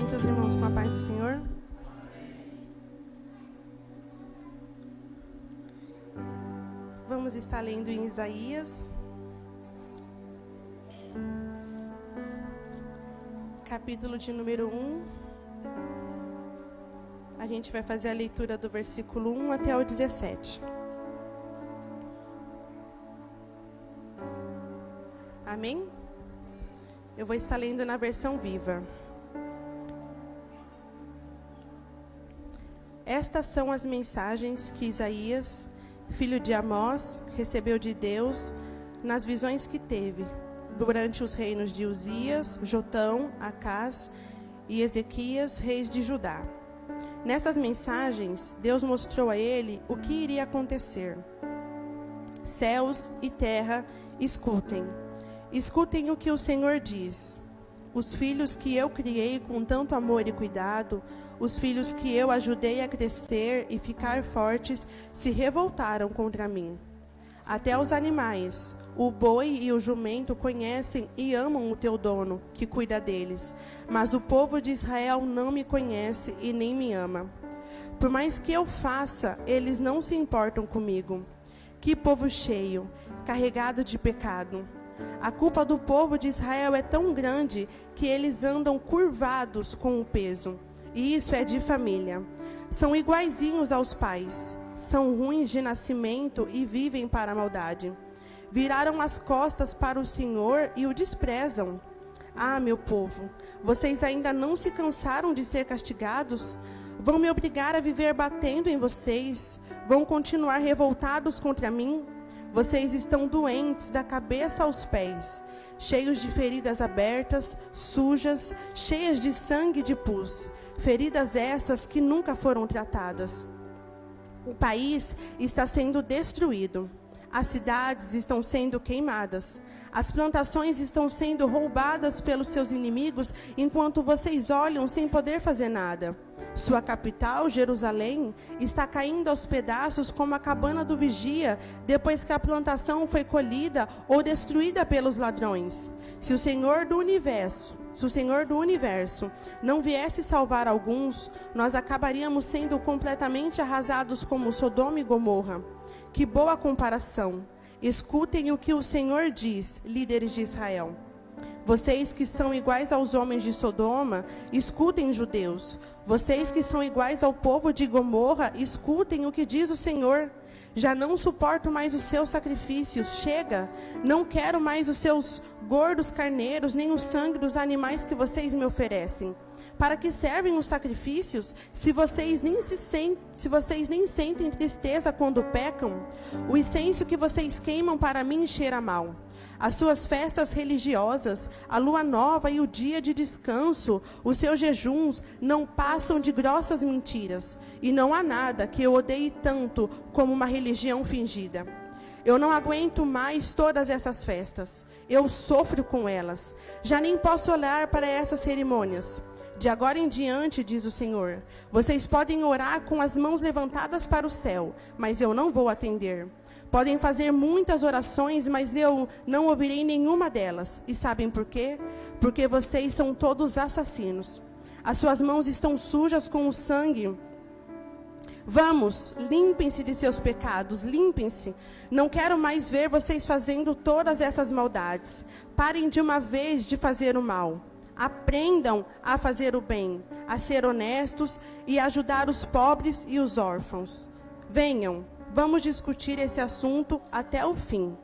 Cumprimentos, irmãos, com a paz do Senhor. Vamos estar lendo em Isaías, capítulo de número 1. A gente vai fazer a leitura do versículo 1 até o 17. Amém? Eu vou estar lendo na versão viva. Estas são as mensagens que Isaías, filho de Amós, recebeu de Deus nas visões que teve durante os reinos de Uzias, Jotão, Acás e Ezequias, reis de Judá. Nessas mensagens, Deus mostrou a ele o que iria acontecer. Céus e terra, escutem. Escutem o que o Senhor diz. Os filhos que eu criei com tanto amor e cuidado, os filhos que eu ajudei a crescer e ficar fortes, se revoltaram contra mim. Até os animais, o boi e o jumento conhecem e amam o teu dono, que cuida deles. Mas o povo de Israel não me conhece e nem me ama. Por mais que eu faça, eles não se importam comigo. Que povo cheio, carregado de pecado. A culpa do povo de Israel é tão grande que eles andam curvados com o peso. E isso é de família. São iguaizinhos aos pais. São ruins de nascimento e vivem para a maldade. Viraram as costas para o Senhor e o desprezam. Ah, meu povo, vocês ainda não se cansaram de ser castigados? Vão me obrigar a viver batendo em vocês? Vão continuar revoltados contra mim? Vocês estão doentes da cabeça aos pés, cheios de feridas abertas, sujas, cheias de sangue e de pus. Feridas essas que nunca foram tratadas. O país está sendo destruído. As cidades estão sendo queimadas. As plantações estão sendo roubadas pelos seus inimigos, enquanto vocês olham sem poder fazer nada. Sua capital, Jerusalém, está caindo aos pedaços como a cabana do vigia, depois que a plantação foi colhida ou destruída pelos ladrões. Se o Senhor do Universo não viesse salvar alguns, nós acabaríamos sendo completamente arrasados como Sodoma e Gomorra. Que boa comparação! Escutem o que o Senhor diz, líderes de Israel. Vocês que são iguais aos homens de Sodoma, escutem, judeus. Vocês que são iguais ao povo de Gomorra, escutem o que diz o Senhor. Já não suporto mais os seus sacrifícios. Chega! Não quero mais os seus gordos carneiros, nem o sangue dos animais que vocês me oferecem. Para que servem os sacrifícios, se vocês nem sentem tristeza quando pecam? O incenso que vocês queimam para mim cheira mal. As suas festas religiosas, a lua nova e o dia de descanso, os seus jejuns não passam de grossas mentiras. E não há nada que eu odeie tanto como uma religião fingida. Eu não aguento mais todas essas festas. Eu sofro com elas. Já nem posso olhar para essas cerimônias. De agora em diante, diz o Senhor, vocês podem orar com as mãos levantadas para o céu, mas eu não vou atender. Podem fazer muitas orações, mas eu não ouvirei nenhuma delas. E sabem por quê? Porque vocês são todos assassinos. As suas mãos estão sujas com o sangue. Vamos, limpem-se de seus pecados, limpem-se. Não quero mais ver vocês fazendo todas essas maldades. Parem de uma vez de fazer o mal. Aprendam a fazer o bem, a ser honestos e a ajudar os pobres e os órfãos. Venham, vamos discutir esse assunto até o fim.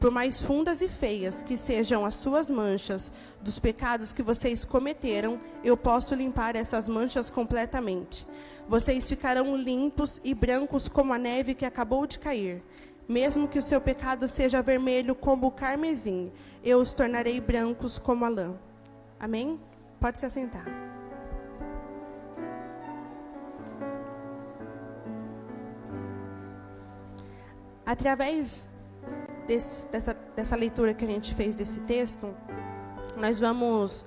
Por mais fundas e feias que sejam as suas manchas dos pecados que vocês cometeram, eu posso limpar essas manchas completamente. Vocês ficarão limpos e brancos como a neve que acabou de cair. Mesmo que o seu pecado seja vermelho como o carmesim, eu os tornarei brancos como a lã. Amém? Pode se assentar. Através dessa leitura que a gente fez desse texto, nós vamos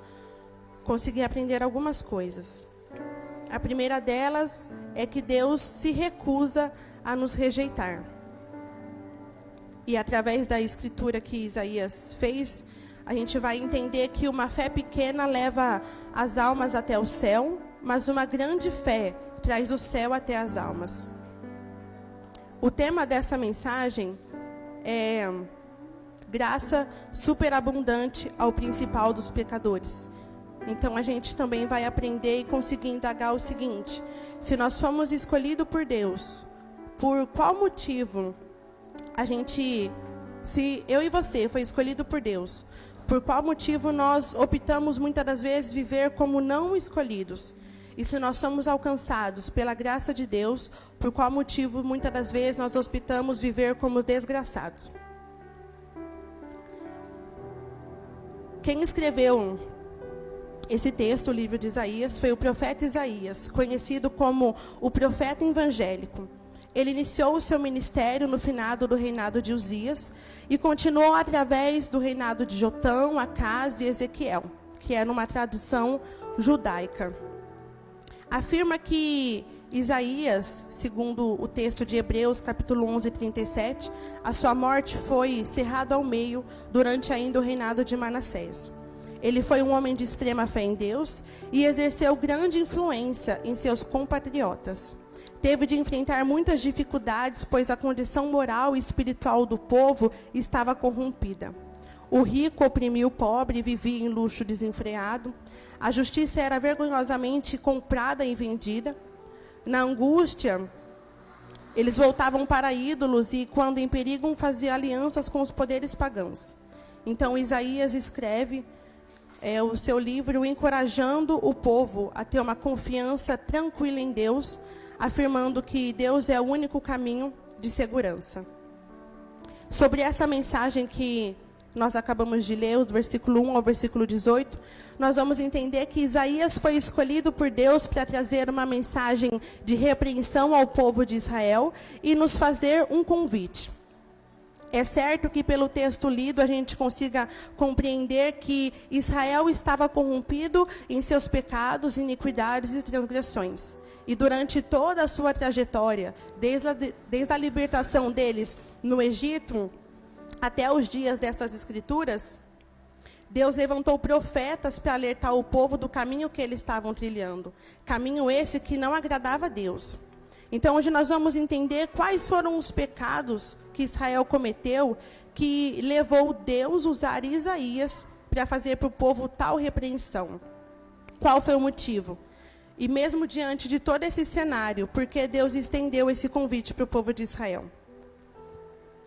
conseguir aprender algumas coisas. A primeira delas é que Deus se recusa a nos rejeitar. E através da escritura que Isaías fez, a gente vai entender que uma fé pequena leva as almas até o céu, mas uma grande fé traz o céu até as almas. O tema dessa mensagem é graça superabundante ao principal dos pecadores. Então a gente também vai aprender e conseguir indagar o seguinte: se nós fomos escolhidos por Deus, por qual motivo se eu e você foi escolhido por Deus, por qual motivo nós optamos muitas das vezes viver como não escolhidos? E se nós somos alcançados pela graça de Deus, por qual motivo muitas das vezes nós optamos viver como desgraçados? Quem escreveu esse texto, o livro de Isaías, foi o profeta Isaías, conhecido como o profeta evangélico. Ele iniciou o seu ministério no finado do reinado de Uzias e continuou através do reinado de Jotão, Acás e Ezequiel, que era uma tradição judaica. Afirma que Isaías, segundo o texto de Hebreus, capítulo 11, 37, a sua morte foi cerrada ao meio durante ainda o reinado de Manassés. Ele foi um homem de extrema fé em Deus e exerceu grande influência em seus compatriotas. Teve de enfrentar muitas dificuldades, pois a condição moral e espiritual do povo estava corrompida. O rico oprimia o pobre e vivia em luxo desenfreado. A justiça era vergonhosamente comprada e vendida. Na angústia, eles voltavam para ídolos e, quando em perigo, faziam alianças com os poderes pagãos. Então Isaías escreve o seu livro encorajando o povo a ter uma confiança tranquila em Deus, afirmando que Deus é o único caminho de segurança. Sobre essa mensagem que nós acabamos de ler, do versículo 1 ao versículo 18, nós vamos entender que Isaías foi escolhido por Deus para trazer uma mensagem de repreensão ao povo de Israel e nos fazer um convite. É certo que pelo texto lido a gente consiga compreender que Israel estava corrompido em seus pecados, iniquidades e transgressões. E durante toda a sua trajetória, desde a libertação deles no Egito até os dias dessas escrituras, Deus levantou profetas para alertar o povo do caminho que eles estavam trilhando. Caminho esse que não agradava a Deus. Então, hoje nós vamos entender quais foram os pecados que Israel cometeu, que levou Deus a usar Isaías para fazer para o povo tal repreensão. Qual foi o motivo? E mesmo diante de todo esse cenário, por que Deus estendeu esse convite para o povo de Israel?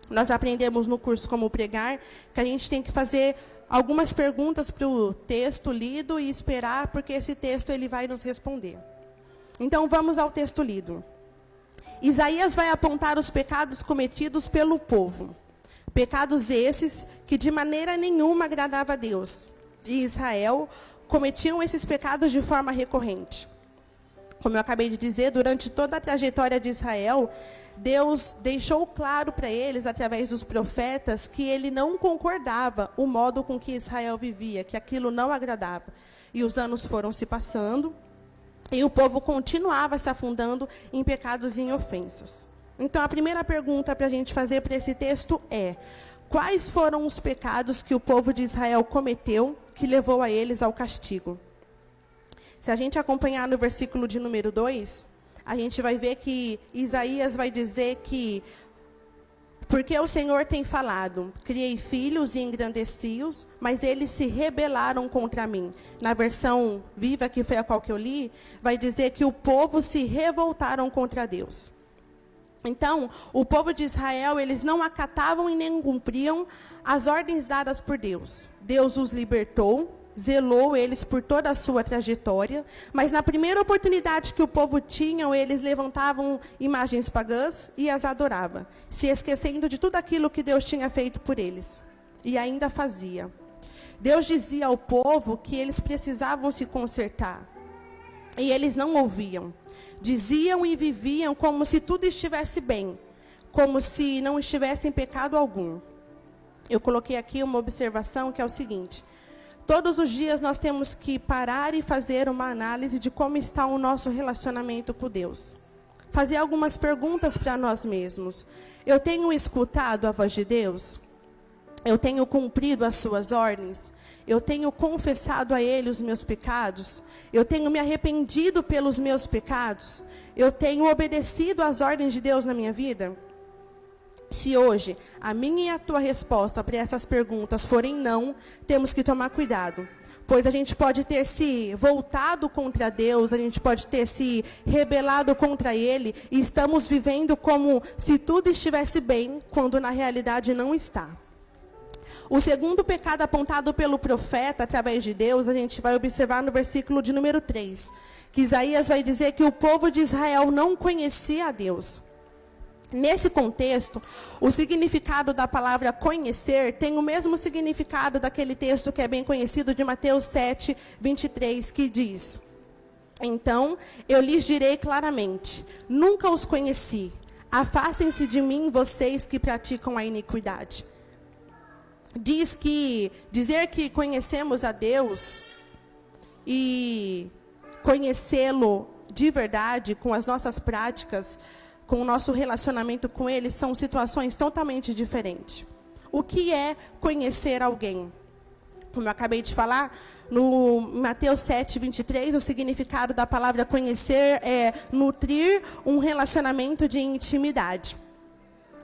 Nós aprendemos no curso Como Pregar que a gente tem que fazer algumas perguntas para o texto lido e esperar, porque esse texto ele vai nos responder. Então vamos ao texto lido. Isaías vai apontar os pecados cometidos pelo povo. Pecados esses que de maneira nenhuma agradava a Deus. E Israel cometiam esses pecados de forma recorrente. Como eu acabei de dizer, durante toda a trajetória de Israel, Deus deixou claro para eles, através dos profetas, que ele não concordava o modo com que Israel vivia, que aquilo não agradava. E os anos foram se passando, e o povo continuava se afundando em pecados e em ofensas. Então, a primeira pergunta para a gente fazer para esse texto é: quais foram os pecados que o povo de Israel cometeu que levou a eles ao castigo? Se a gente acompanhar no versículo de número 2, a gente vai ver que Isaías vai dizer que porque o Senhor tem falado, criei filhos e engrandeci-os, mas eles se rebelaram contra mim. Na versão viva, que foi a qual que eu li, vai dizer que o povo se revoltaram contra Deus. Então, o povo de Israel, eles não acatavam e nem cumpriam as ordens dadas por Deus. Deus os libertou, zelou eles por toda a sua trajetória, mas na primeira oportunidade que o povo tinha, eles levantavam imagens pagãs e as adoravam, se esquecendo de tudo aquilo que Deus tinha feito por eles. E ainda fazia. Deus dizia ao povo que eles precisavam se consertar. E eles não ouviam. Diziam e viviam como se tudo estivesse bem, como se não estivesse em pecado algum. Eu coloquei aqui uma observação que é o seguinte: todos os dias nós temos que parar e fazer uma análise de como está o nosso relacionamento com Deus. Fazer algumas perguntas para nós mesmos. Eu tenho escutado a voz de Deus? Eu tenho cumprido as suas ordens? Eu tenho confessado a Ele os meus pecados? Eu tenho me arrependido pelos meus pecados? Eu tenho obedecido às ordens de Deus na minha vida? Se hoje a minha e a tua resposta para essas perguntas forem não, temos que tomar cuidado. Pois a gente pode ter se voltado contra Deus, a gente pode ter se rebelado contra Ele, e estamos vivendo como se tudo estivesse bem, quando na realidade não está. O segundo pecado apontado pelo profeta, através de Deus, a gente vai observar no versículo de número 3. Que Isaías vai dizer que o povo de Israel não conhecia a Deus. Nesse contexto, o significado da palavra conhecer tem o mesmo significado daquele texto que é bem conhecido de Mateus 7, 23, que diz: Então eu lhes direi claramente, nunca os conheci. Afastem-se de mim, vocês que praticam a iniquidade. Diz que dizer que conhecemos a Deus e conhecê-lo de verdade, com as nossas práticas, com o nosso relacionamento com Ele, são situações totalmente diferentes. O que é conhecer alguém? Como eu acabei de falar, no Mateus 7, 23, o significado da palavra conhecer é nutrir um relacionamento de intimidade.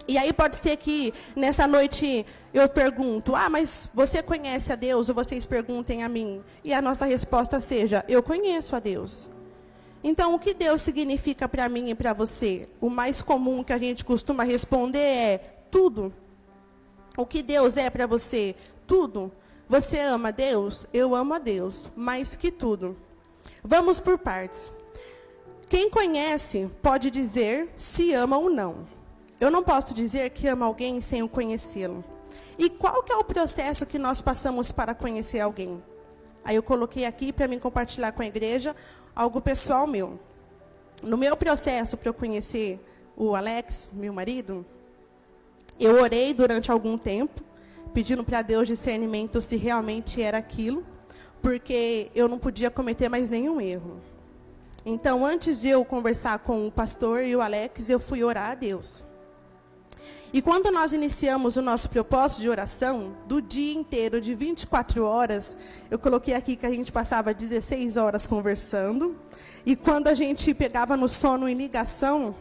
E aí pode ser que nessa noite eu pergunto, mas você conhece a Deus? Ou vocês perguntem a mim. E a nossa resposta seja, eu conheço a Deus. Então, o que Deus significa para mim e para você? O mais comum que a gente costuma responder é tudo. O que Deus é para você? Tudo. Você ama Deus? Eu amo a Deus, mais que tudo. Vamos por partes. Quem conhece pode dizer se ama ou não. Eu não posso dizer que amo alguém sem o conhecê-lo. E qual que é o processo que nós passamos para conhecer alguém? Aí eu coloquei aqui para mim compartilhar com a igreja algo pessoal meu. No meu processo para eu conhecer o Alex, meu marido, eu orei durante algum tempo, pedindo para Deus discernimento se realmente era aquilo, porque eu não podia cometer mais nenhum erro. Então, antes de eu conversar com o pastor e o Alex, eu fui orar a Deus. E quando nós iniciamos o nosso propósito de oração, do dia inteiro, de 24 horas, eu coloquei aqui que a gente passava 16 horas conversando. E quando a gente pegava no sono em ligação,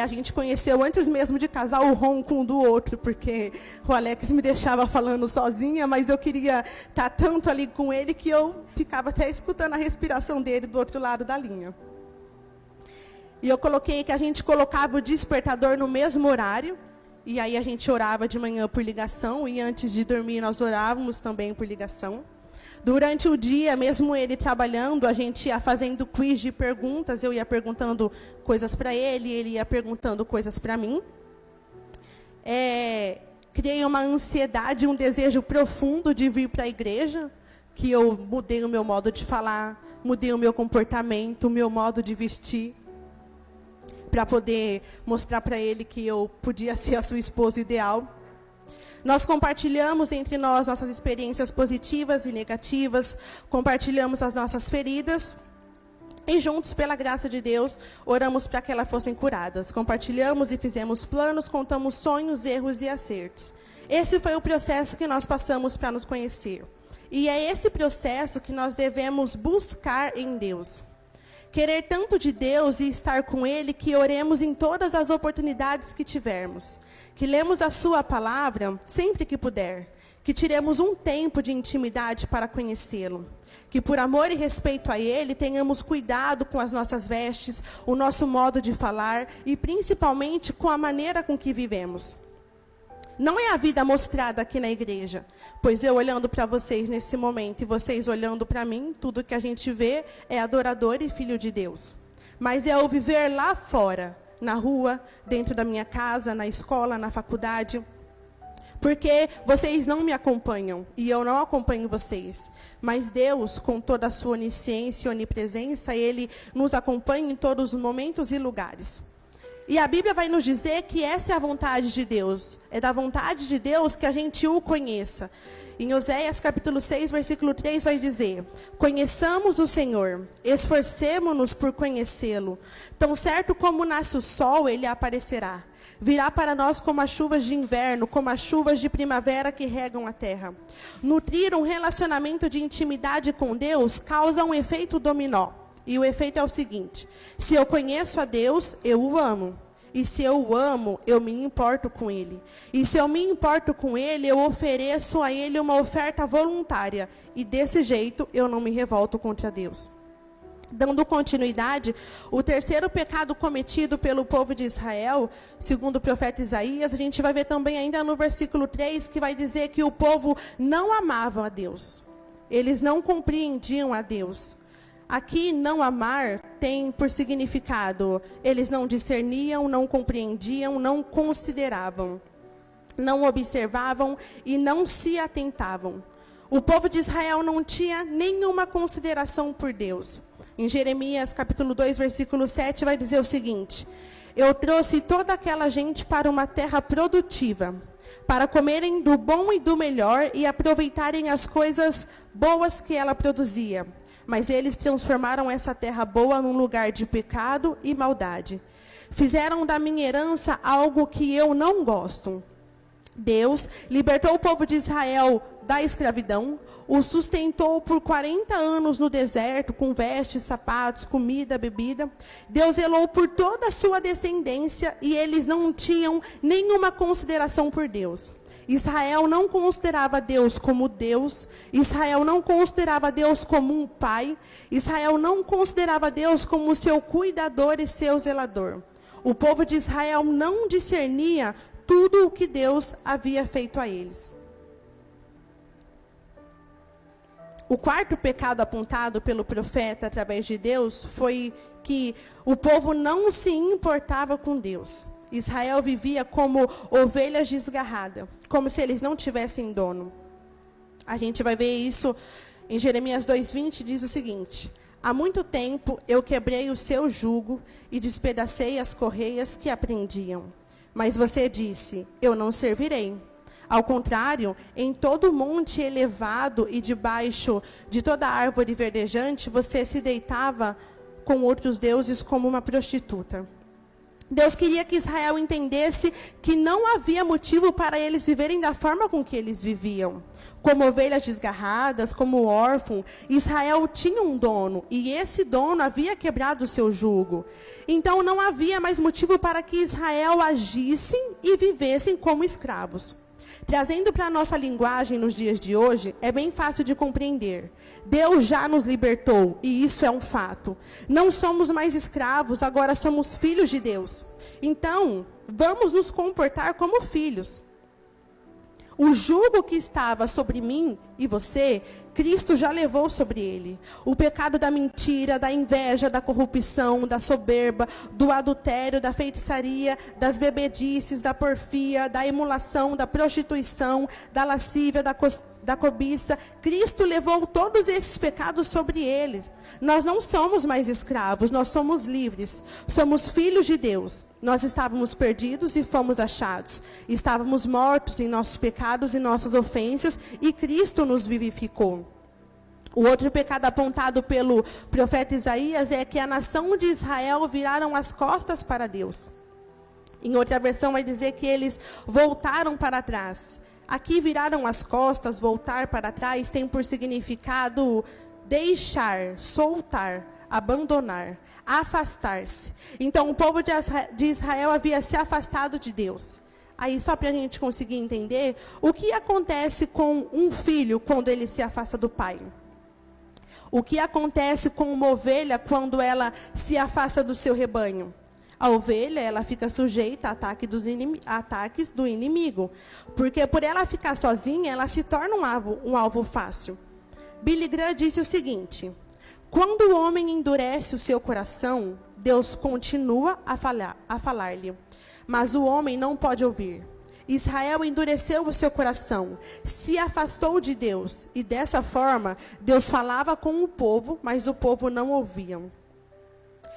a gente conheceu antes mesmo de casar o ronco um do outro, porque o Alex me deixava falando sozinha, mas eu queria estar tanto ali com ele que eu ficava até escutando a respiração dele do outro lado da linha. E eu coloquei que a gente colocava o despertador no mesmo horário, e aí a gente orava de manhã por ligação, e antes de dormir nós orávamos também por ligação. Durante o dia, mesmo ele trabalhando, a gente ia fazendo quiz de perguntas, eu ia perguntando coisas para ele, ele ia perguntando coisas para mim. Criei uma ansiedade, um desejo profundo de vir para a igreja, que eu mudei o meu modo de falar, mudei o meu comportamento, o meu modo de vestir, para poder mostrar para ele que eu podia ser a sua esposa ideal. Nós compartilhamos entre nós nossas experiências positivas e negativas, compartilhamos as nossas feridas, e juntos, pela graça de Deus, oramos para que elas fossem curadas. Compartilhamos e fizemos planos, contamos sonhos, erros e acertos. Esse foi o processo que nós passamos para nos conhecer. E é esse processo que nós devemos buscar em Deus. Querer tanto de Deus e estar com Ele que oremos em todas as oportunidades que tivermos. Que lemos a sua palavra sempre que puder. Que tiremos um tempo de intimidade para conhecê-lo. Que por amor e respeito a Ele, tenhamos cuidado com as nossas vestes, o nosso modo de falar e principalmente com a maneira com que vivemos. Não é a vida mostrada aqui na igreja, pois eu olhando para vocês nesse momento e vocês olhando para mim, tudo que a gente vê é adorador e filho de Deus. Mas é o viver lá fora, na rua, dentro da minha casa, na escola, na faculdade. Porque vocês não me acompanham e eu não acompanho vocês. Mas Deus, com toda a sua onisciência e onipresença, Ele nos acompanha em todos os momentos e lugares. E a Bíblia vai nos dizer que essa é a vontade de Deus. É da vontade de Deus que a gente o conheça. Em Oséias capítulo 6, versículo 3 vai dizer: conheçamos o Senhor, esforcemo-nos por conhecê-lo. Tão certo como nasce o sol, ele aparecerá. Virá para nós como as chuvas de inverno, como as chuvas de primavera que regam a terra. Nutrir um relacionamento de intimidade com Deus causa um efeito dominó. E o efeito é o seguinte: se eu conheço a Deus, eu o amo. E se eu o amo, eu me importo com Ele. E se eu me importo com Ele, eu ofereço a Ele uma oferta voluntária. E desse jeito, eu não me revolto contra Deus. Dando continuidade, o terceiro pecado cometido pelo povo de Israel, segundo o profeta Isaías, a gente vai ver também ainda no versículo 3, que vai dizer que o povo não amava a Deus. Eles não compreendiam a Deus. Aqui, não amar tem por significado, eles não discerniam, não compreendiam, não consideravam, não observavam e não se atentavam. O povo de Israel não tinha nenhuma consideração por Deus. Em Jeremias capítulo 2, versículo 7, vai dizer o seguinte: eu trouxe toda aquela gente para uma terra produtiva, para comerem do bom e do melhor e aproveitarem as coisas boas que ela produzia. Mas eles transformaram essa terra boa num lugar de pecado e maldade. Fizeram da minha herança algo que eu não gosto. Deus libertou o povo de Israel da escravidão, o sustentou por 40 anos no deserto, com vestes, sapatos, comida, bebida. Deus zelou por toda a sua descendência e eles não tinham nenhuma consideração por Deus. Israel não considerava Deus como Deus. Israel não considerava Deus como um pai. Israel não considerava Deus como seu cuidador e seu zelador. O povo de Israel não discernia tudo o que Deus havia feito a eles. O quarto pecado apontado pelo profeta através de Deus foi que o povo não se importava com Deus. Israel vivia como ovelhas desgarradas, como se eles não tivessem dono. A gente vai ver isso em Jeremias 2:20, diz o seguinte: há muito tempo eu quebrei o seu jugo e despedacei as correias que aprendiam. Mas você disse, eu não servirei. Ao contrário, em todo monte elevado e debaixo de toda árvore verdejante, você se deitava com outros deuses como uma prostituta. Deus queria que Israel entendesse que não havia motivo para eles viverem da forma com que eles viviam. Como ovelhas desgarradas, como órfão, Israel tinha um dono, e esse dono havia quebrado o seu jugo. Então não havia mais motivo para que Israel agissem e vivessem como escravos. Trazendo para a nossa linguagem nos dias de hoje, é bem fácil de compreender. Deus já nos libertou, e isso é um fato. Não somos mais escravos, agora somos filhos de Deus. Então, vamos nos comportar como filhos. O jugo que estava sobre mim e você, Cristo já levou sobre ele. O pecado da mentira, da inveja, da corrupção, da soberba, do adultério, da feitiçaria, das bebedices, da porfia, da emulação, da prostituição, da lascívia, da cobiça. Cristo levou todos esses pecados sobre eles. Nós não somos mais escravos, nós somos livres. Somos filhos de Deus. Nós estávamos perdidos e fomos achados. Estávamos mortos em nossos pecados e nossas ofensas, e Cristo nos vivificou. O outro pecado apontado pelo profeta Isaías é que a nação de Israel viraram as costas para Deus. Em outra versão vai dizer que eles voltaram para trás. Aqui, viraram as costas, voltar para trás, tem por significado deixar, soltar, abandonar, afastar-se. Então o povo de Israel havia se afastado de Deus. Aí, só para a gente conseguir entender, o que acontece com um filho quando ele se afasta do pai? O que acontece com uma ovelha quando ela se afasta do seu rebanho? A ovelha, ela fica sujeita a ataques do inimigo. Porque por ela ficar sozinha, ela se torna um alvo fácil. Billy Graham disse o seguinte: quando o homem endurece o seu coração, Deus continua a falar-lhe. Mas o homem não pode ouvir. Israel endureceu o seu coração, se afastou de Deus. E dessa forma, Deus falava com o povo, mas o povo não ouvia.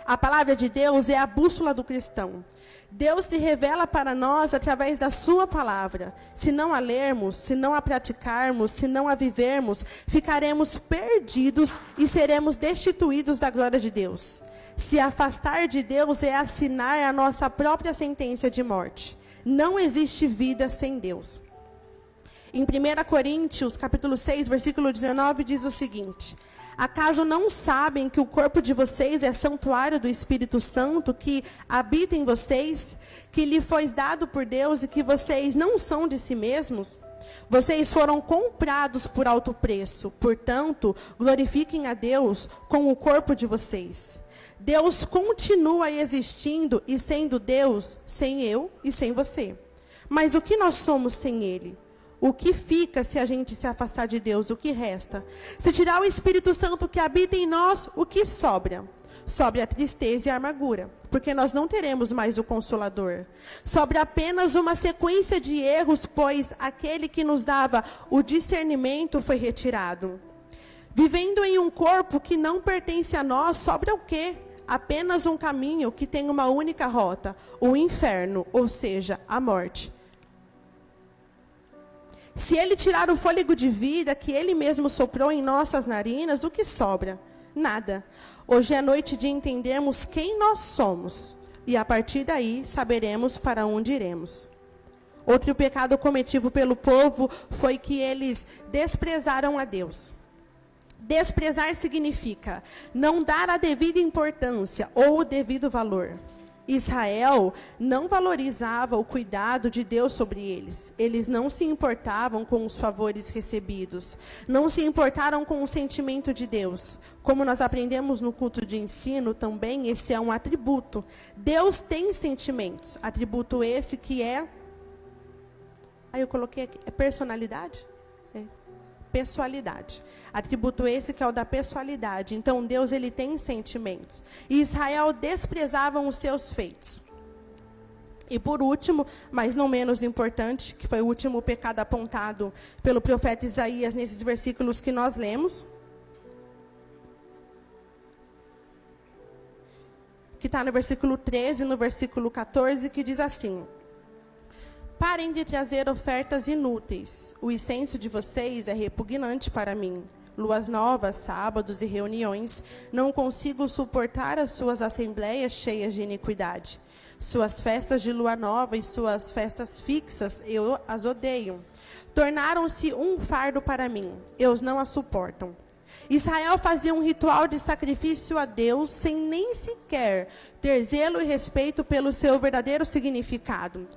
A palavra de Deus é a bússola do cristão. Deus se revela para nós através da sua palavra. Se não a lermos, se não a praticarmos, se não a vivermos, ficaremos perdidos e seremos destituídos da glória de Deus. Se afastar de Deus é assinar a nossa própria sentença de morte. Não existe vida sem Deus. Em 1 Coríntios, capítulo 6, versículo 19, diz o seguinte: acaso não sabem que o corpo de vocês é santuário do Espírito Santo que habita em vocês, que lhe foi dado por Deus e que vocês não são de si mesmos? Vocês foram comprados por alto preço, portanto, glorifiquem a Deus com o corpo de vocês. Deus continua existindo e sendo Deus sem eu e sem você. Mas o que nós somos sem Ele? O que fica se a gente se afastar de Deus? O que resta? Se tirar o Espírito Santo que habita em nós, o que sobra? Sobra a tristeza e a amargura, porque nós não teremos mais o Consolador. Sobra apenas uma sequência de erros, pois aquele que nos dava o discernimento foi retirado. Vivendo em um corpo que não pertence a nós, sobra o quê? Apenas um caminho que tem uma única rota, o inferno, ou seja, a morte. Se Ele tirar o fôlego de vida que Ele mesmo soprou em nossas narinas, o que sobra? Nada. Hoje é noite de entendermos quem nós somos. E a partir daí saberemos para onde iremos. Outro pecado cometido pelo povo foi que eles desprezaram a Deus. Desprezar significa não dar a devida importância ou o devido valor. Israel não valorizava o cuidado de Deus sobre eles. Eles não se importavam com os favores recebidos. Não se importaram com o sentimento de Deus. Como nós aprendemos no culto de ensino também, esse é um atributo. Deus tem sentimentos. Atributo esse que é... Aí eu coloquei aqui, é personalidade? Pessoalidade. Atributo esse que é o da pessoalidade. Então, Deus, ele tem sentimentos. E Israel desprezavam os seus feitos. E por último, mas não menos importante, que foi o último pecado apontado pelo profeta Isaías nesses versículos que nós lemos, que está no versículo 13 e no versículo 14, que diz assim: parem de trazer ofertas inúteis. O incenso de vocês é repugnante para mim. Luas novas, sábados e reuniões. Não consigo suportar as suas assembleias cheias de iniquidade. Suas festas de lua nova e suas festas fixas, eu as odeio. Tornaram-se um fardo para mim. Eu não as suportam. Israel fazia um ritual de sacrifício a Deus sem nem sequer ter zelo e respeito pelo seu verdadeiro significado.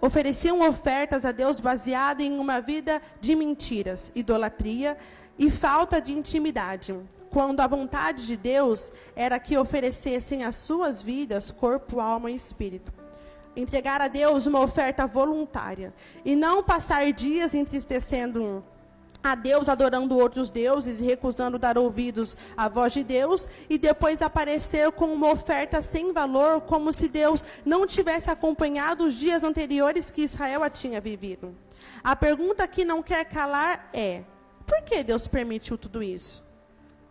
Ofereciam ofertas a Deus baseadas em uma vida de mentiras, idolatria e falta de intimidade, quando a vontade de Deus era que oferecessem as suas vidas, corpo, alma e espírito. Entregar a Deus uma oferta voluntária e não passar dias entristecendo a Deus, adorando outros deuses e recusando dar ouvidos à voz de Deus, e depois aparecer com uma oferta sem valor, como se Deus não tivesse acompanhado os dias anteriores que Israel a tinha vivido. A pergunta que não quer calar é: por que Deus permitiu tudo isso?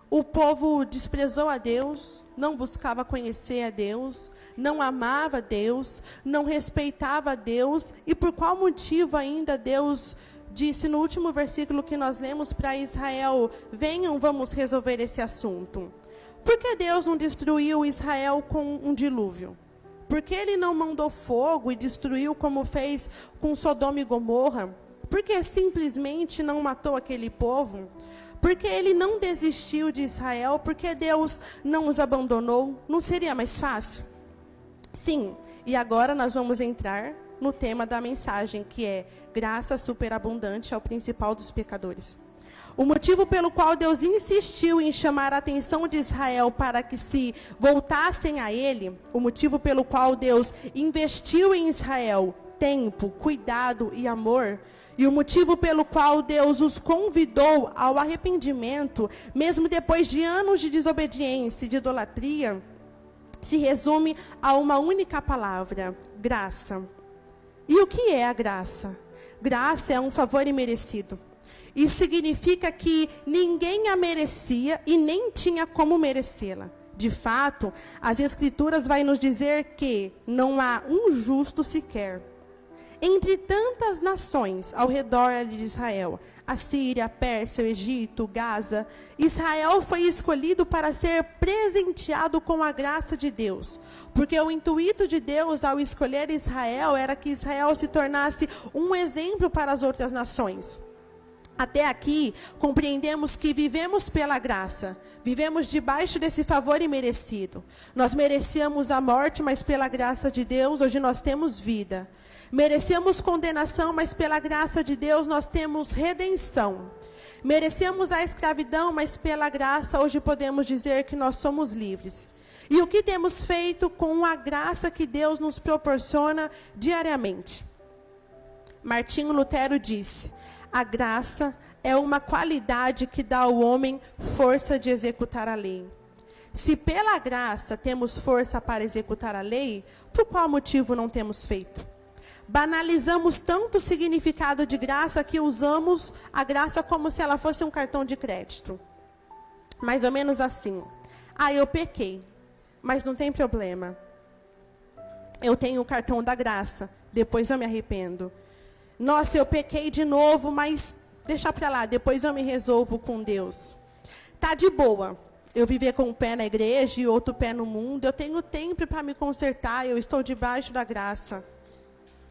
O povo desprezou a Deus, não buscava conhecer a Deus, não amava a Deus, não respeitava a Deus, e por qual motivo ainda Deus disse no último versículo que nós lemos para Israel: venham, vamos resolver esse assunto? Por que Deus não destruiu Israel com um dilúvio? Por que Ele não mandou fogo e destruiu como fez com Sodoma e Gomorra? Por que simplesmente não matou aquele povo? Por que Ele não desistiu de Israel? Por que Deus não os abandonou? Não seria mais fácil? Sim, e agora nós vamos entrar no tema da mensagem, que é graça superabundante ao principal dos pecadores. O motivo pelo qual Deus insistiu em chamar a atenção de Israel para que se voltassem a Ele, o motivo pelo qual Deus investiu em Israel tempo, cuidado e amor, e o motivo pelo qual Deus os convidou ao arrependimento, mesmo depois de anos de desobediência e de idolatria, se resume a uma única palavra: graça. E o que é a graça? Graça é um favor imerecido. Isso significa que ninguém a merecia e nem tinha como merecê-la. De fato, as Escrituras vai nos dizer que não há um justo sequer. Entre tantas nações ao redor de Israel, a Síria, a Pérsia, o Egito, Gaza, Israel foi escolhido para ser presenteado com a graça de Deus. Porque o intuito de Deus ao escolher Israel era que Israel se tornasse um exemplo para as outras nações. Até aqui, compreendemos que vivemos pela graça. Vivemos debaixo desse favor imerecido. Nós merecíamos a morte, mas pela graça de Deus, hoje nós temos vida. Merecíamos condenação, mas pela graça de Deus nós temos redenção. Merecíamos a escravidão, mas pela graça hoje podemos dizer que nós somos livres. E o que temos feito com a graça que Deus nos proporciona diariamente? Martinho Lutero disse: a graça é uma qualidade que dá ao homem força de executar a lei. Se pela graça temos força para executar a lei, por qual motivo não temos feito? Banalizamos tanto o significado de graça que usamos a graça como se ela fosse um cartão de crédito. Mais ou menos assim. Eu pequei, mas não tem problema. Eu tenho o cartão da graça, depois eu me arrependo. Nossa, eu pequei de novo, mas deixa para lá, depois eu me resolvo com Deus. Tá de boa. Eu viver com um pé na igreja e outro pé no mundo, eu tenho tempo para me consertar, eu estou debaixo da graça.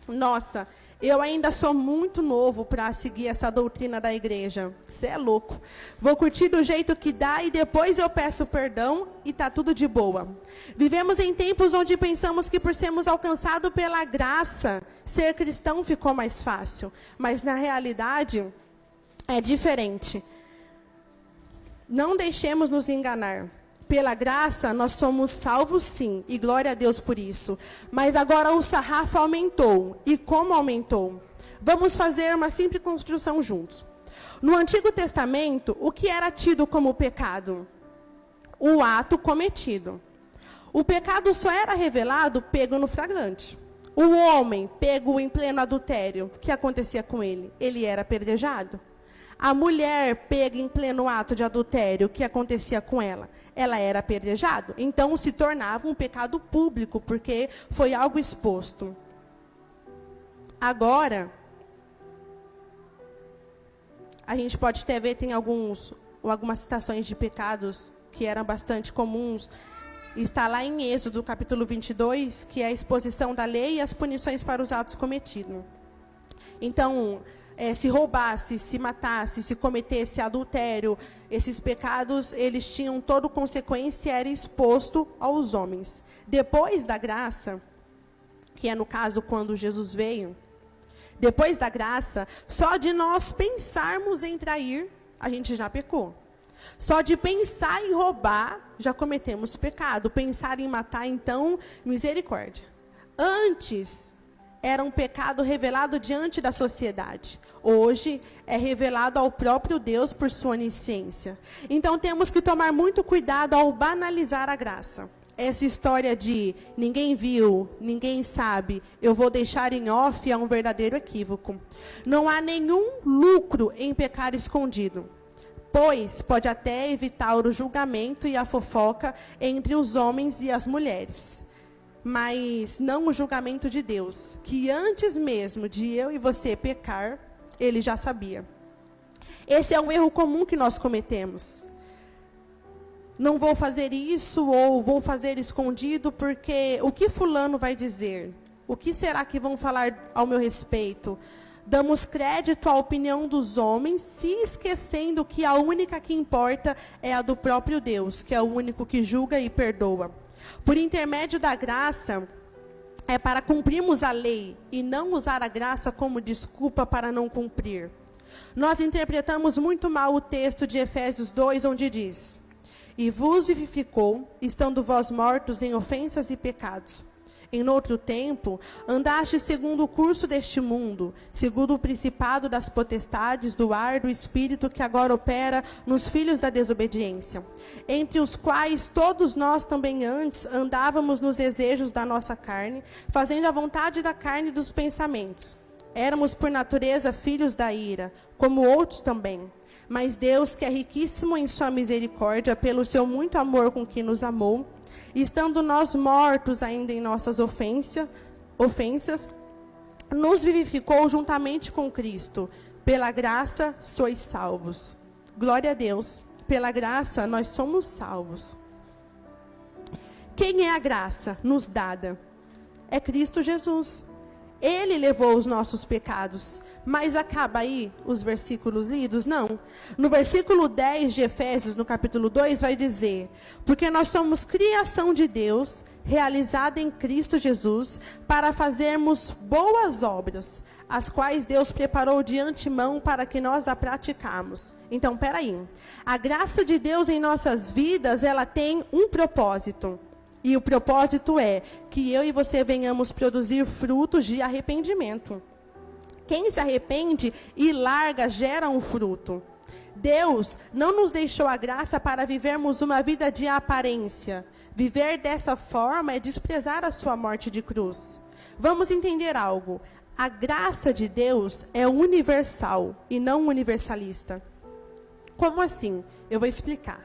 Nossa, eu ainda sou muito novo para seguir essa doutrina da igreja. Você é louco. Vou curtir do jeito que dá e depois eu peço perdão e tá tudo de boa. Vivemos em tempos onde pensamos que por sermos alcançados pela graça, ser cristão ficou mais fácil. Mas na realidade é diferente. Não deixemos nos enganar. Pela graça, nós somos salvos sim, e glória a Deus por isso. Mas agora o sarrafo aumentou. E como aumentou? Vamos fazer uma simples construção juntos. No Antigo Testamento, o que era tido como pecado? O ato cometido. O pecado só era revelado pego no flagrante. O homem pego em pleno adultério, o que acontecia com ele? Ele era apedrejado. A mulher pega em pleno ato de adultério, o que acontecia com ela? Ela era apedrejada. Então se tornava um pecado público, porque foi algo exposto. Agora, a gente pode até ver, tem algumas citações de pecados que eram bastante comuns. Está lá em Êxodo, capítulo 22, que é a exposição da lei e as punições para os atos cometidos. Então, se roubasse, se matasse, se cometesse adultério, esses pecados, eles tinham toda consequência e era exposto aos homens. Depois da graça, que é no caso quando Jesus veio, depois da graça, só de nós pensarmos em trair, a gente já pecou. Só de pensar em roubar, já cometemos pecado. Pensar em matar, então, misericórdia. Antes, era um pecado revelado diante da sociedade. Hoje, é revelado ao próprio Deus por sua onisciência. Então, temos que tomar muito cuidado ao banalizar a graça. Essa história de ninguém viu, ninguém sabe, eu vou deixar em off, é um verdadeiro equívoco. Não há nenhum lucro em pecar escondido, pois pode até evitar o julgamento e a fofoca entre os homens e as mulheres. Mas não o julgamento de Deus, que antes mesmo de eu e você pecar, Ele já sabia. Esse é um erro comum que nós cometemos. Não vou fazer isso ou vou fazer escondido porque o que fulano vai dizer? O que será que vão falar ao meu respeito? Damos crédito à opinião dos homens, se esquecendo que a única que importa é a do próprio Deus, que é o único que julga e perdoa. Por intermédio da graça, é para cumprirmos a lei e não usar a graça como desculpa para não cumprir. Nós interpretamos muito mal o texto de Efésios 2, onde diz: e vos vivificou, estando vós mortos em ofensas e pecados. Em outro tempo, andaste segundo o curso deste mundo, segundo o principado das potestades do ar do espírito que agora opera nos filhos da desobediência, entre os quais todos nós também antes andávamos nos desejos da nossa carne, fazendo a vontade da carne e dos pensamentos. Éramos por natureza filhos da ira, como outros também. Mas Deus, que é riquíssimo em sua misericórdia, pelo seu muito amor com que nos amou, estando nós mortos ainda em nossas ofensas, nos vivificou juntamente com Cristo. Pela graça sois salvos. Glória a Deus. Pela graça nós somos salvos. Quem é a graça nos dada? É Cristo Jesus. Ele levou os nossos pecados. Mas acaba aí os versículos lidos? Não. No versículo 10 de Efésios, no capítulo 2, vai dizer: porque nós somos criação de Deus, realizada em Cristo Jesus, para fazermos boas obras, as quais Deus preparou de antemão para que nós a praticamos. Então, peraí. A graça de Deus em nossas vidas, ela tem um propósito. E o propósito é que eu e você venhamos produzir frutos de arrependimento. Quem se arrepende e larga gera um fruto. Deus não nos deixou a graça para vivermos uma vida de aparência. Viver dessa forma é desprezar a sua morte de cruz. Vamos entender algo. A graça de Deus é universal e não universalista. Como assim? Eu vou explicar.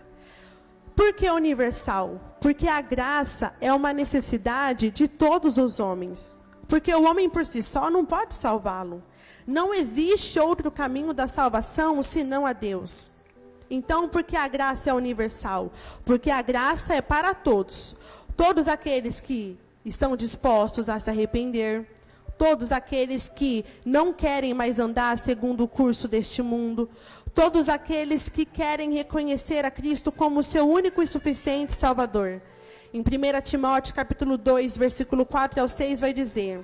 Por que universal? Porque a graça é uma necessidade de todos os homens. Porque o homem por si só não pode salvá-lo. Não existe outro caminho da salvação senão a Deus. Então, por que a graça é universal? Porque a graça é para todos. Todos aqueles que estão dispostos a se arrepender. Todos aqueles que não querem mais andar segundo o curso deste mundo. Todos aqueles que querem reconhecer a Cristo como seu único e suficiente Salvador. Em 1 Timóteo capítulo 2, versículo 4 ao 6, vai dizer: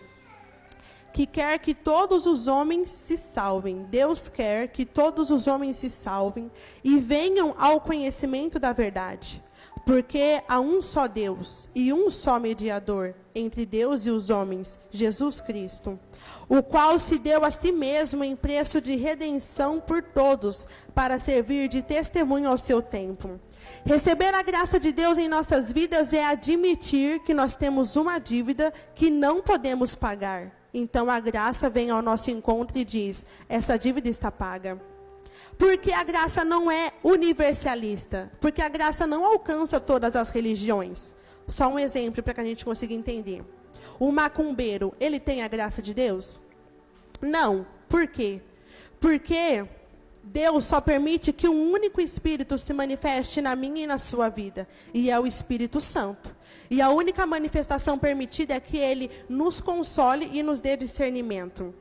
que quer que todos os homens se salvem. Deus quer que todos os homens se salvem e venham ao conhecimento da verdade. Porque há um só Deus e um só mediador entre Deus e os homens, Jesus Cristo, o qual se deu a si mesmo em preço de redenção por todos, para servir de testemunho ao seu tempo. Receber a graça de Deus em nossas vidas é admitir que nós temos uma dívida que não podemos pagar. Então a graça vem ao nosso encontro e diz: essa dívida está paga. Porque a graça não é universalista. Porque a graça não alcança todas as religiões. Só um exemplo para que a gente consiga entender. O macumbeiro, ele tem a graça de Deus? Não. Por quê? Porque Deus só permite que um único Espírito se manifeste na minha e na sua vida. E é o Espírito Santo. E a única manifestação permitida é que ele nos console e nos dê discernimento.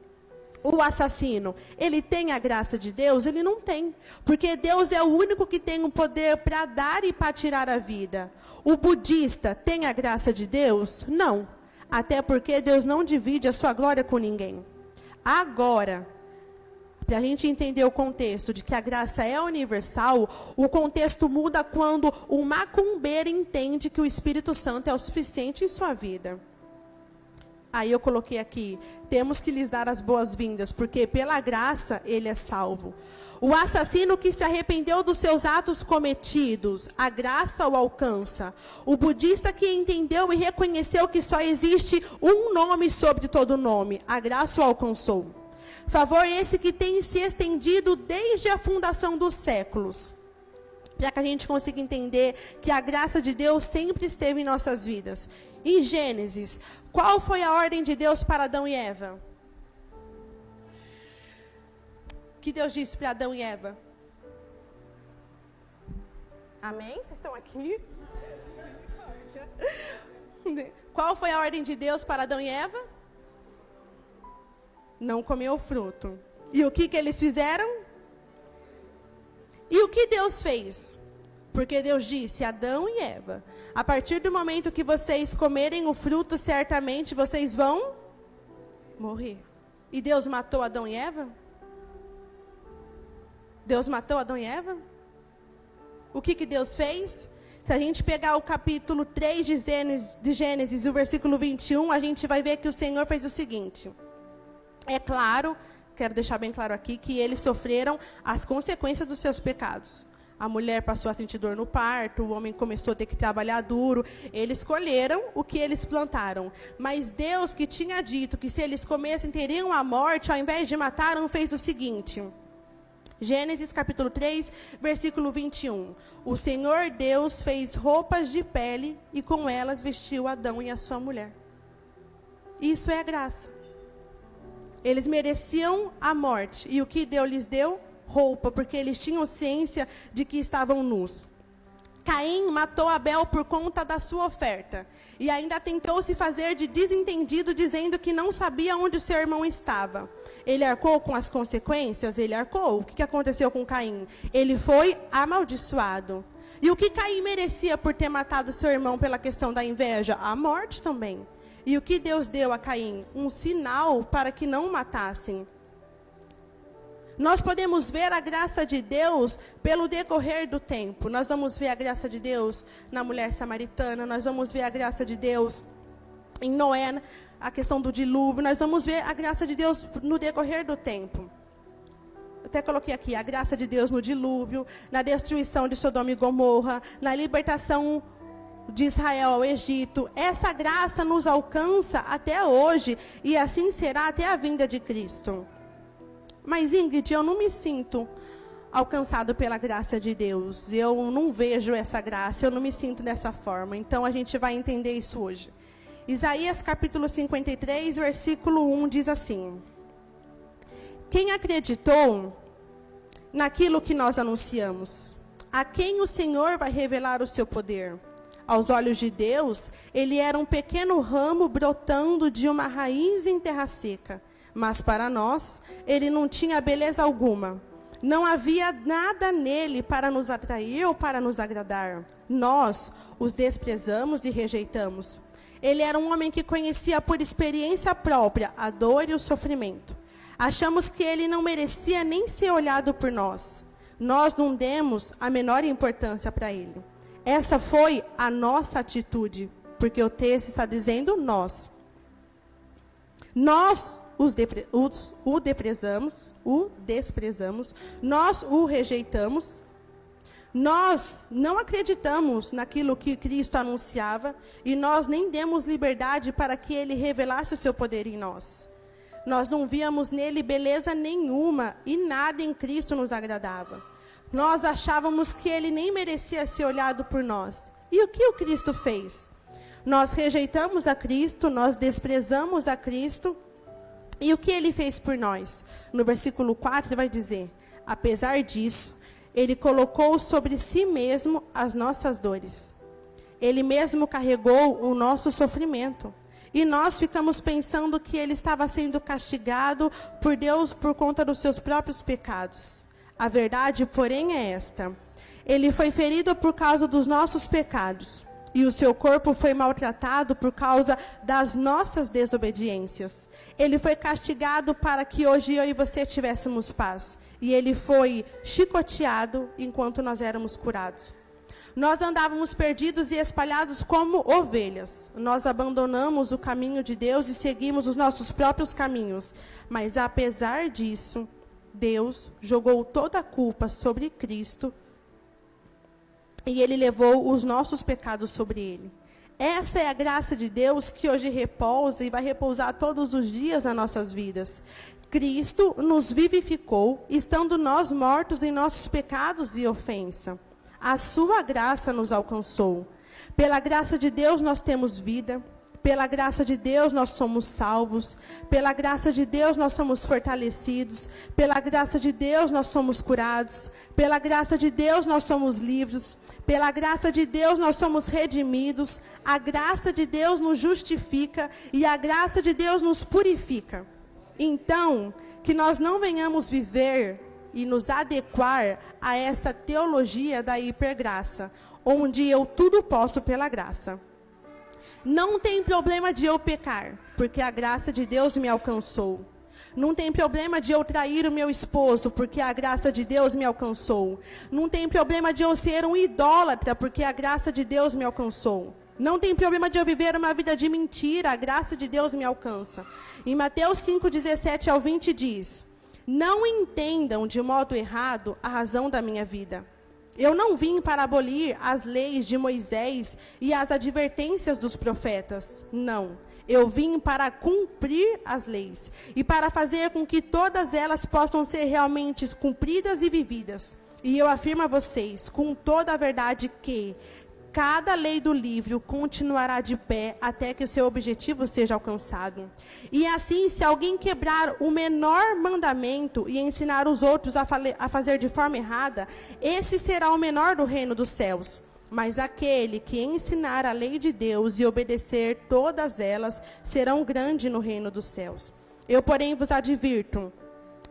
O assassino, ele tem a graça de Deus? Ele não tem. Porque Deus é o único que tem o poder para dar e para tirar a vida. O budista tem a graça de Deus? Não. Até porque Deus não divide a sua glória com ninguém. Agora, para a gente entender o contexto de que a graça é universal, o contexto muda quando o macumbeiro entende que o Espírito Santo é o suficiente em sua vida. Aí eu coloquei aqui: temos que lhes dar as boas-vindas, porque pela graça ele é salvo. O assassino que se arrependeu dos seus atos cometidos, a graça o alcança. O budista que entendeu e reconheceu que só existe um nome sobre todo nome, a graça o alcançou. Favor esse que tem se estendido desde a fundação dos séculos. Para que a gente consiga entender que a graça de Deus sempre esteve em nossas vidas. Em Gênesis, qual foi a ordem de Deus para Adão e Eva? O que Deus disse para Adão e Eva? Amém? Vocês estão aqui? Qual foi a ordem de Deus para Adão e Eva? Não comer o fruto. E o que eles fizeram? E o que Deus fez? Porque Deus disse: Adão e Eva, a partir do momento que vocês comerem o fruto, certamente vocês vão morrer. E Deus matou Adão e Eva? Deus matou Adão e Eva? O que Deus fez? Se a gente pegar o capítulo 3 de Gênesis, o versículo 21, a gente vai ver que o Senhor fez o seguinte. É claro, quero deixar bem claro aqui, que eles sofreram as consequências dos seus pecados. A mulher passou a sentir dor no parto, o homem começou a ter que trabalhar duro. Eles colheram o que eles plantaram. Mas Deus, que tinha dito que se eles comessem teriam a morte, ao invés de mataram, fez o seguinte. Gênesis capítulo 3, versículo 21. O Senhor Deus fez roupas de pele e com elas vestiu Adão e a sua mulher. Isso é a graça. Eles mereciam a morte. E o que Deus lhes deu? Roupa, porque eles tinham ciência de que estavam nus. Caim matou Abel por conta da sua oferta. E ainda tentou se fazer de desentendido, dizendo que não sabia onde o seu irmão estava. Ele arcou com as consequências? Ele arcou. O que aconteceu com Caim? Ele foi amaldiçoado. E o que Caim merecia por ter matado seu irmão pela questão da inveja? A morte também. E o que Deus deu a Caim? Um sinal para que não o matassem. Nós podemos ver a graça de Deus pelo decorrer do tempo. Nós vamos ver a graça de Deus na mulher samaritana. Nós vamos ver a graça de Deus em Noé, a questão do dilúvio. Nós vamos ver a graça de Deus no decorrer do tempo. Eu até coloquei aqui a graça de Deus no dilúvio, na destruição de Sodoma e Gomorra, na libertação de Israel ao Egito. Essa graça nos alcança até hoje e assim será até a vinda de Cristo. Mas, Ingrid, eu não me sinto alcançado pela graça de Deus. Eu não vejo essa graça, eu não me sinto dessa forma. Então, a gente vai entender isso hoje. Isaías capítulo 53, versículo 1 diz assim: quem acreditou naquilo que nós anunciamos? A quem o Senhor vai revelar o seu poder? Aos olhos de Deus, ele era um pequeno ramo brotando de uma raiz em terra seca. Mas para nós, ele não tinha beleza alguma. Não havia nada nele para nos atrair ou para nos agradar. Nós os desprezamos e rejeitamos. Ele era um homem que conhecia por experiência própria a dor e o sofrimento. Achamos que ele não merecia nem ser olhado por nós. Nós não demos a menor importância para ele. Essa foi a nossa atitude, porque o texto está dizendo nós. Nós o desprezamos, nós o rejeitamos, nós não acreditamos naquilo que Cristo anunciava e nós nem demos liberdade para que ele revelasse o seu poder em nós. Nós não víamos nele beleza nenhuma e nada em Cristo nos agradava. Nós achávamos que ele nem merecia ser olhado por nós. E o que o Cristo fez? Nós rejeitamos a Cristo, nós desprezamos a Cristo. E o que ele fez por nós? No versículo 4 vai dizer: apesar disso, ele colocou sobre si mesmo as nossas dores. Ele mesmo carregou o nosso sofrimento. E nós ficamos pensando que ele estava sendo castigado por Deus por conta dos seus próprios pecados. A verdade, porém, é esta: ele foi ferido por causa dos nossos pecados. E o seu corpo foi maltratado por causa das nossas desobediências. Ele foi castigado para que hoje eu e você tivéssemos paz. E ele foi chicoteado enquanto nós éramos curados. Nós andávamos perdidos e espalhados como ovelhas. Nós abandonamos o caminho de Deus e seguimos os nossos próprios caminhos. Mas apesar disso, Deus jogou toda a culpa sobre Cristo. E ele levou os nossos pecados sobre ele. Essa é a graça de Deus que hoje repousa e vai repousar todos os dias nas nossas vidas. Cristo nos vivificou, estando nós mortos em nossos pecados e ofensa. A sua graça nos alcançou. Pela graça de Deus nós temos vida. Pela graça de Deus nós somos salvos. Pela graça de Deus nós somos fortalecidos. Pela graça de Deus nós somos curados. Pela graça de Deus nós somos livres. Pela graça de Deus nós somos redimidos. A graça de Deus nos justifica e a graça de Deus nos purifica. Então, que nós não venhamos viver e nos adequar a essa teologia da hipergraça, onde eu tudo posso pela graça. Não tem problema de eu pecar, porque a graça de Deus me alcançou. Não tem problema de eu trair o meu esposo, porque a graça de Deus me alcançou. Não tem problema de eu ser um idólatra, porque a graça de Deus me alcançou. Não tem problema de eu viver uma vida de mentira, a graça de Deus me alcança. Em Mateus 5:17 ao 20 diz: não entendam de modo errado a razão da minha vida. Eu não vim para abolir as leis de Moisés e as advertências dos profetas. Não, eu vim para cumprir as leis e para fazer com que todas elas possam ser realmente cumpridas e vividas. E eu afirmo a vocês, com toda a verdade, que cada lei do livro continuará de pé até que o seu objetivo seja alcançado. E assim, se alguém quebrar o menor mandamento e ensinar os outros a fazer de forma errada, esse será o menor do reino dos céus. Mas aquele que ensinar a lei de Deus e obedecer todas elas, serão grande no reino dos céus. Eu, porém, vos advirto,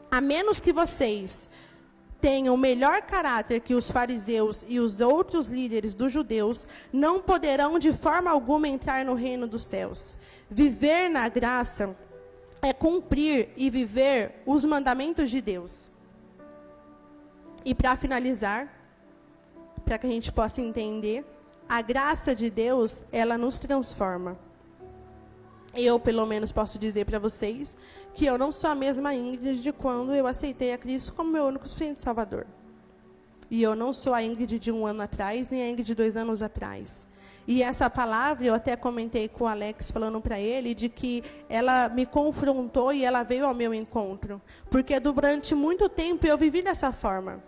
a menos que vocês tenham melhor caráter que os fariseus e os outros líderes dos judeus, não poderão de forma alguma entrar no reino dos céus. Viver na graça é cumprir e viver os mandamentos de Deus. E para finalizar, para que a gente possa entender, a graça de Deus, ela nos transforma. Eu, pelo menos, posso dizer para vocês que eu não sou a mesma Ingrid de quando eu aceitei a Cristo como meu único suficiente Salvador. E eu não sou a Ingrid de 1 ano atrás, nem a Ingrid de 2 anos atrás. E essa palavra, eu até comentei com o Alex, falando para ele, de que ela me confrontou e ela veio ao meu encontro. Porque durante muito tempo eu vivi dessa forma.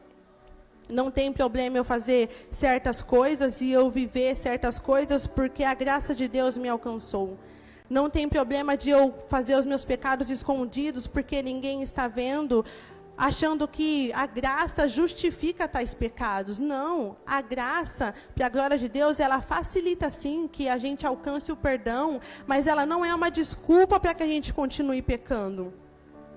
Não tem problema eu fazer certas coisas e eu viver certas coisas porque a graça de Deus me alcançou. Não tem problema de eu fazer os meus pecados escondidos porque ninguém está vendo, achando que a graça justifica tais pecados. Não, a graça, para a glória de Deus, ela facilita sim que a gente alcance o perdão, mas ela não é uma desculpa para que a gente continue pecando.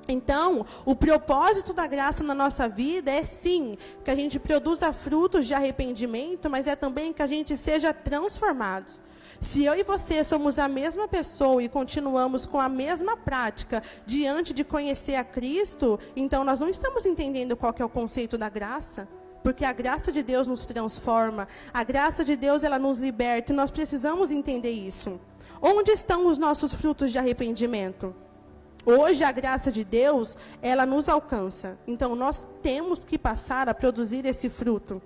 Então, o propósito da graça na nossa vida é sim, que a gente produza frutos de arrependimento, mas é também que a gente seja transformados. Se eu e você somos a mesma pessoa e continuamos com a mesma prática diante de conhecer a Cristo, então nós não estamos entendendo qual que é o conceito da graça. Porque a graça de Deus nos transforma, a graça de Deus ela nos liberta, e nós precisamos entender isso. Onde estão os nossos frutos de arrependimento? Hoje a graça de Deus, ela nos alcança. Então nós temos que passar a produzir esse fruto.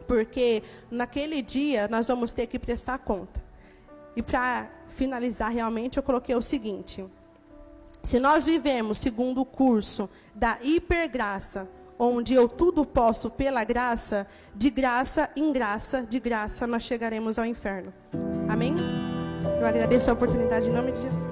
Porque naquele dia nós vamos ter que prestar conta. E para finalizar realmente, eu coloquei o seguinte. Se nós vivemos segundo o curso da hipergraça, onde eu tudo posso pela graça, de graça em graça, de graça nós chegaremos ao inferno. Amém? Eu agradeço a oportunidade em nome de Jesus.